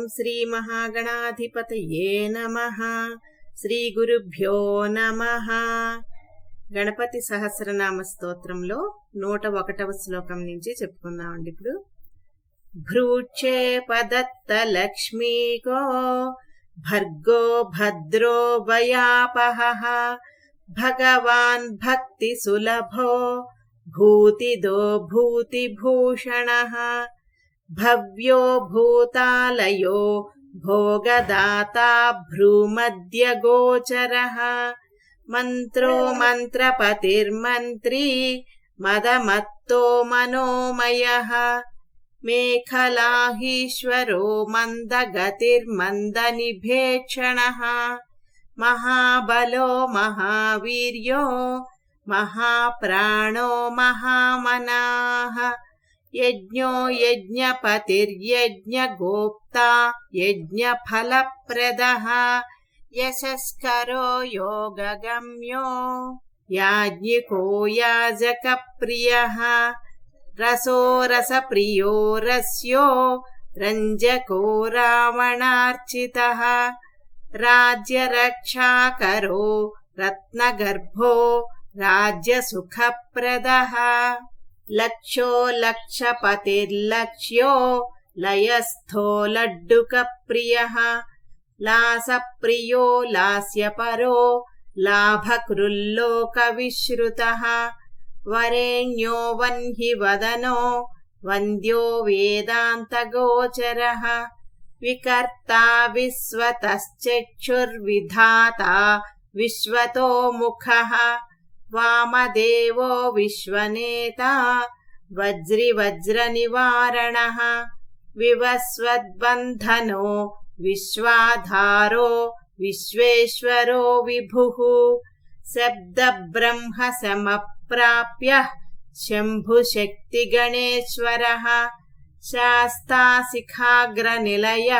శ్రీ మహాగణాధిపతయే నమః. శ్రీ గురుభ్యో నమః. గణపతి సహస్రనామ స్తోత్రంలో 101వ శ్లోకం నుంచి చెప్పుకుందామండి. ఇప్పుడు భ్రూచే పదత్త లక్ష్మీకో భర్గో భద్రో భయాపహః భగవాన్ భక్తి సులభో భూతిదో భూతిభూషణః భవ్యో భూతాలయో భోగదాతా భ్రూమధ్య గోచరః మంత్రో మంత్రపతిర్మంత్రీ మదమత్తో మనోమయః మేఖలాహీశ్వరో మందగతిర్మందనిభేక్షణః మహాబలో మహావీర్యో మహాప్రాణో మహామనాః యజ్ఞో యజ్ఞపతిర్యజ్ఞగోప్తా యజ్ఞఫలప్రదః యశస్కరో యోగగమ్యో యాజ్ఞికో యాజకప్రియః రసో రసప్రియో రస్యో రంజకో రావణార్చితః రాజ్యరక్షాకరో రత్నగర్భో రాజ్యసుఖప్రదః లక్షో లక్షపతిర్లక్ష్యో లయస్థో లడ్డుకప్రియః లాసప్రియో లాస్యపరో లాభకృల్లోకవిశ్రుతః వరేణ్యో వన్హి వదనో వంద్యో వేదాంతగోచరః వికర్తా విశ్వతశ్చక్షుర్విధాతా విశ్వతో ముఖః వామదేవో విశ్వనేతా వజ్రివజ్రనివారణః వివస్వద్బంధనో విశ్వాధారో విశ్వేశ్వరో విభుః శబ్దబ్రహ్మ సమప్రాప్య శంభుశక్తిగణేశ్వరః శాస్తాశిఖాగ్రనిలయ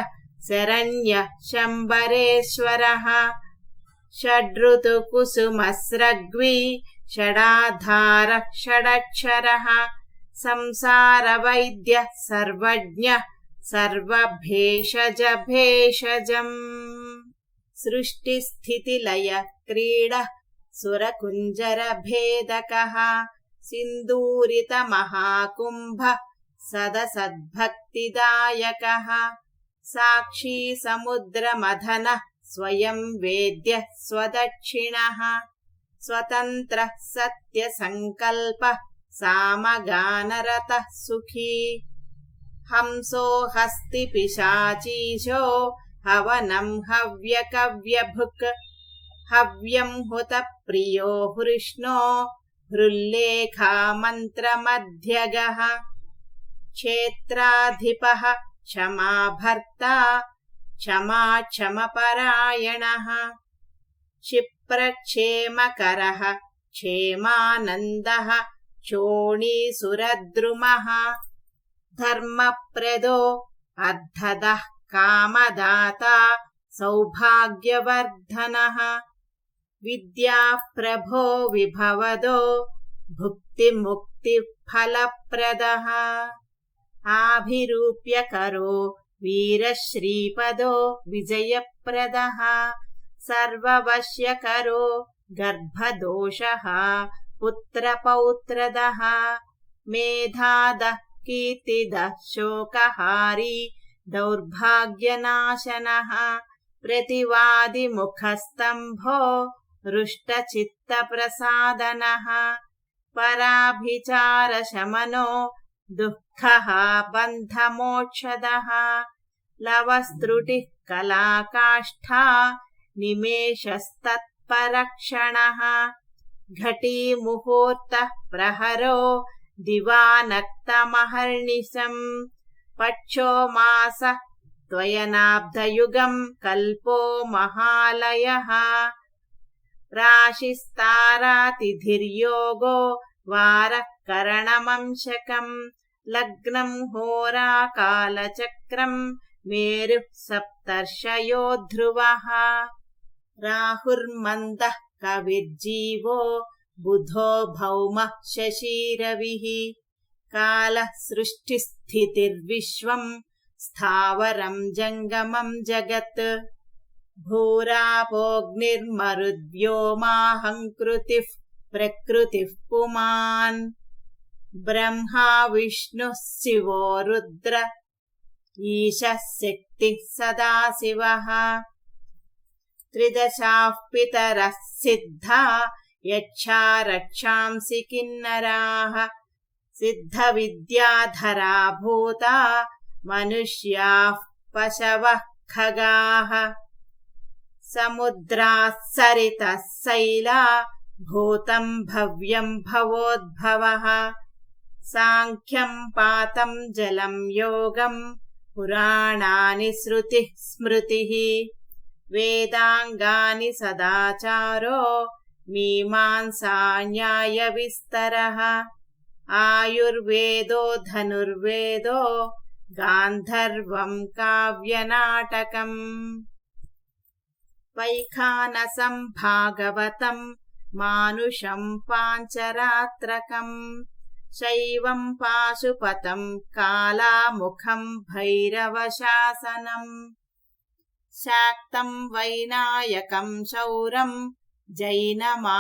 శరణ్య శంబరేశ్వరః షడ్ఋతుకుసుమస్రగ్వి షడాధార షడక్షరః సంసారవైద్య సర్వజ్ఞ సర్వభేషజభేషజం సృష్టిస్థితిలయ క్రీడ సురకుంజరభేదకః సింధూరితమహాకుంభ సదసద్భక్తిదాయకః సాక్షీ సముద్రమథన స్వయం వేద్య స్వదక్షిణః స్వతంత్రః సత్యసంకల్ప సామగానరతః సుఖీ హంసో హస్తి పిశాచీశో హవనం హవ్యకవ్యభుక్ హవ్యం హుత ప్రియో హృష్ణో హృల్లేఖా మంత్రమధ్యగః క్షేత్రాధిపః క్షమాభర్తా క్షమా క్షమపరాయణః క్షిప్రక్షేమకరః క్షేమానందః చోణీసురద్రుమః ధర్మప్రదో అర్థదః కామదాతా సౌభాగ్యవర్ధనః విద్యాప్రభో విభవదో భుక్తిముక్తిఫలప్రదః ఆభిరూప్యకరో వీరశ్రీపదో విజయప్రదః సర్వవశ్యకరో గర్భదోషః పుత్రపౌత్రదః మేధాదః కీర్తిదః శోకహారీ దౌర్భాగ్యనాశనః ప్రతివాదిముఖస్తంభో హృష్టచిత్తప్రసాదనః పరాభిచారశమనో దుఃఖః బంధమోక్షదః లవస్త్రుటిః కళాకాష్ఠా నిమేషస్తత్పరక్షణః ఘటీముహూర్తః ప్రహరో దివానక్తమహర్నిశం పక్షో మాసః త్వయనాబ్ధయుగం కల్పో మహాలయః రాశిస్తారాతిథిర్యోగో వారః కరణమంశకం లగ్నం హోరాకాలచక్రం మేరుః సప్తర్షయో ధ్రువః రాహుర్మందః కవిర్జీవో బుధో భౌమః శశీరవిః కాలః సృష్టిస్థితిర్విశ్వం स्थावरं जङ्गमं जगत् भूरापोऽग्निर्मरुद्व्योमाहङ्कृतिः प्रकृतिः पुमान् ब्रह्मा विष्णुः शिवो रुद्र ईशः शक्तिः सदाशिवः त्रिदशाः पितरः सिद्धा यक्षा रक्षांसि किन्नराः सिद्धविद्याधरा भूता मनुष्याः पशवः खगाः समुद्राः सरितः शैला भूतं भव्यं भवोद्भवः साङ्ख्यं पातं जलं योगं पुराणानि श्रुतिः स्मृतिः वेदाङ्गानि सदाचारो मीमांसा न्यायविस्तरः आयुर्वेदो धनुर्वेदो गान्धर्वं काव्यनाटकम् वैखानसं भागवतं मानुषं पाञ्चरात्रकम् शैवं पाशुपतं कालामुखं भैरवशासनम् शाक्तं वैनायकं शौरं जैनमार्हतसंहिता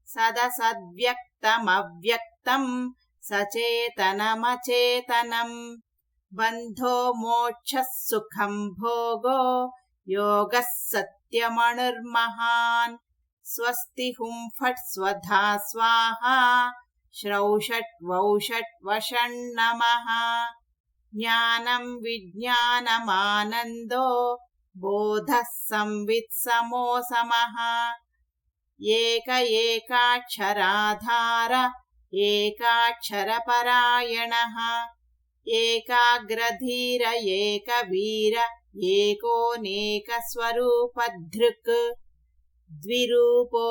सदसद्व्यक्तमव्यक्तं सचेतनमचेतनं बन्धो मोक्षः सुखं भोगो योगः सत्यमणुर्महान् स्वस्ति हुं फट् स्वधा स्वाहा श्रौषट् वौषट् वषण् नमः ज्ञानं विज्ञानमानन्दो बोधः संवित् समो समः एक एकाक्षराधार एकाक्षरपरायणः एकाग्रधीर एकवीर एकोनेकस्वरूपधृक् द्विरूपो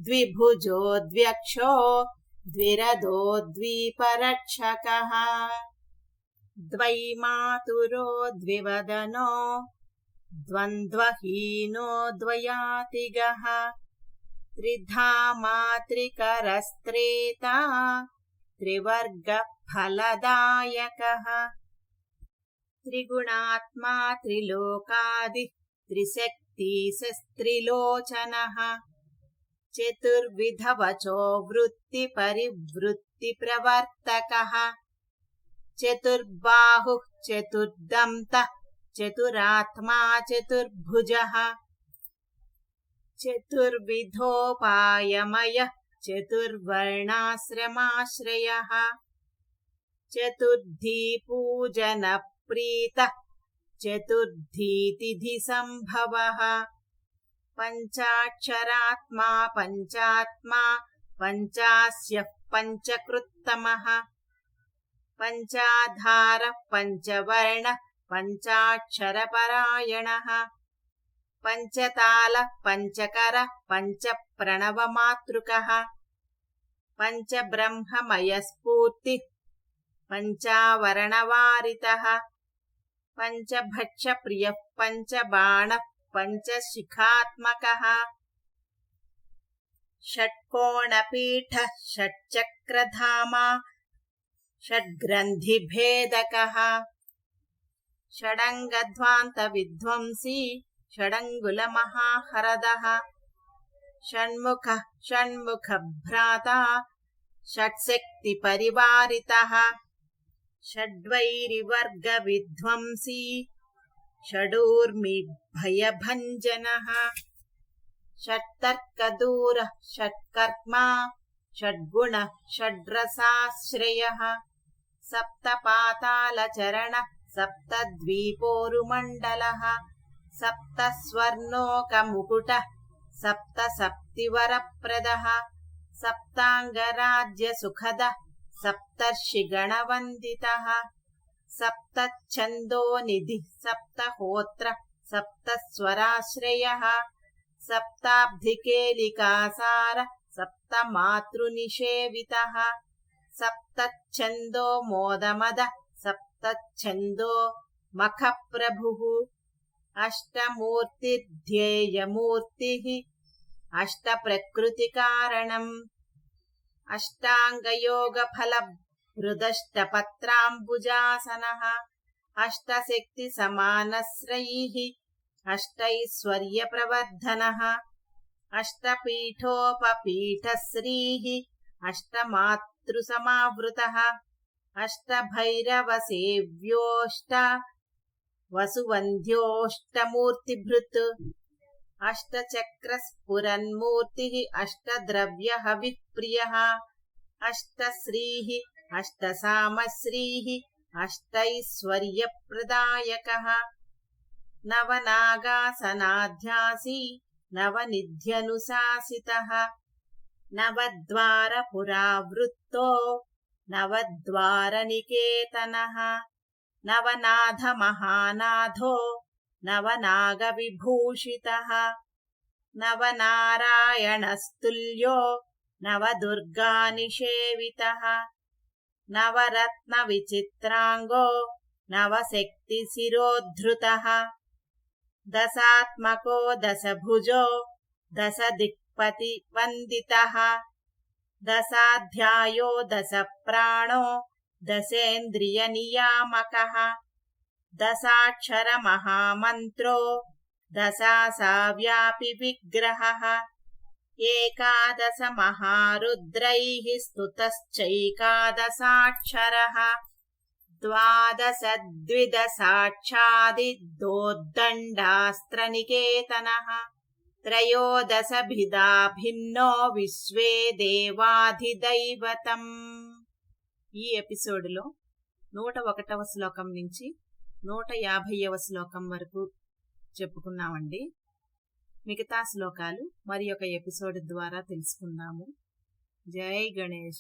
द्विभुजो द्व्यक्षो द्विरदो द्विपरक्षकः द्वैमातुरो द्विवदनो द्वन्द्वहीनो द्वयातिगः त्रिधा मातृकरस्त्रेता त्रिवर्गफलदायकः त्रिगुणात्मा त्रिलोकादि त्रिशक्तिस्त्रिलोचनः चतुर्विधवचो वृत्तिपरिवृत्तिप्रवर्तकः चतुर्बाहुः चतुर्दन्तः चतुरात्मा चतुर्भुजः चतुर्विधोपायमयः चतुर्वर्णाश्रमाश्रयः चतुर्धिपूजनप्रीतः चतुर्धितिथिसम्भवः पञ्चाक्षरात्मा पञ्चात्मा पञ्चास्यः पञ्चकृत्तमः पञ्चाधारः पञ्चवर्णः पञ्चाक्षरपरायणः पञ्चतालः पञ्चकरः पञ्चप्रणवमातृकः पञ्चब्रह्ममयस्फूर्तिः पञ्चावरणवारितः पञ्चभक्षप्रियः पञ्चबाणः पञ्चशिखात्मकः षट्कोणपीठः षट्चक्रधामा षड्ग्रन्थिभेदकः षडङ्गध्वान्तविध्वंसी षडङ्गुलमहाहरदः षण्मुखः षण्मुखभ्राता षट्शक्तिपरिवारितः षड्वैरिवर्गविध्वंसी षडूर्मिभयभञ्जनः षट्तर्कदूरः षट्कर्मा षड्गुणः षड्रसाश्रयः सप्तपातालचरणः सप्तद्वीपोरुमण्डलः सप्तस्वर्णोकमुकुटः सप्तसप्तिवरप्रदः सप्ताङ्गराज्यसुखदः सप्तर्षिगणवन्दितः सप्तच्छन्दोनिधिः सप्तहोत्रः सप्तस्वराश्रयः सप्ताब्धिकेलिकासारः सप्तमातृनिषेवितः सप्तच्छन्दो मोदमदः सप्तच्छन्दो मखप्रभुः अष्टमूर्तिर्ध्येयमूर्तिः अष्टप्रकृतिकारणम् अष्टाङ्गयोगफल हृदष्टपत्राम्बुजासनः अष्टशक्तिसमानश्रयैः अष्टैश्वर्यप्रवर्धनः अष्टपीठोपपीठश्रीः अष्टमातृसमावृतः अष्टभैरवसेव्योऽष्ट वसुवन्ध्योऽष्टमूर्तिभृत् अष्टचक्रस्फुरन्मूर्तिः अष्टद्रव्यहविप्रियः अष्टश्रीः अष्टसामश्रीः अष्टैश्वर्यप्रदायकः नवनागासनाध्यासी नवनिध्यनुशासितः नवद्वारपुरावृत्तो नवद्वारनिकेतनः नवनाथमहानाथो नवनागविभूषितः नवनारायणस्तुल्यो नवदुर्गानिषेवितः नवरत्नविचित्राङ्गो नवशक्तिशिरोद्धृतः दशात्मको दशभुजो दशदिक्पतिवन्दितः दशाध्यायो दशप्राणो दशेन्द्रियनियामकः दशाक्षरमहामन्त्रो दशासाव्यापि विग्रहः एकादशमहारुद्रैः स्तुतश्चैकादशाक्षरः द्वादशद्विदशाक्षादिदोद्दण्डास्त्रनिकेतनः त्रयोदशभिधा भिन्नो विश्वे దేవాధిదైవతం. ఈ ఎపిసోడ్లో 101వ శ్లోకం నుంచి 150వ శ్లోకం వరకు చెప్పుకున్నామండి. మిగతా శ్లోకాలు మరి ఒక ఎపిసోడ్ ద్వారా తెలుసుకుందాము. జై గణేశ.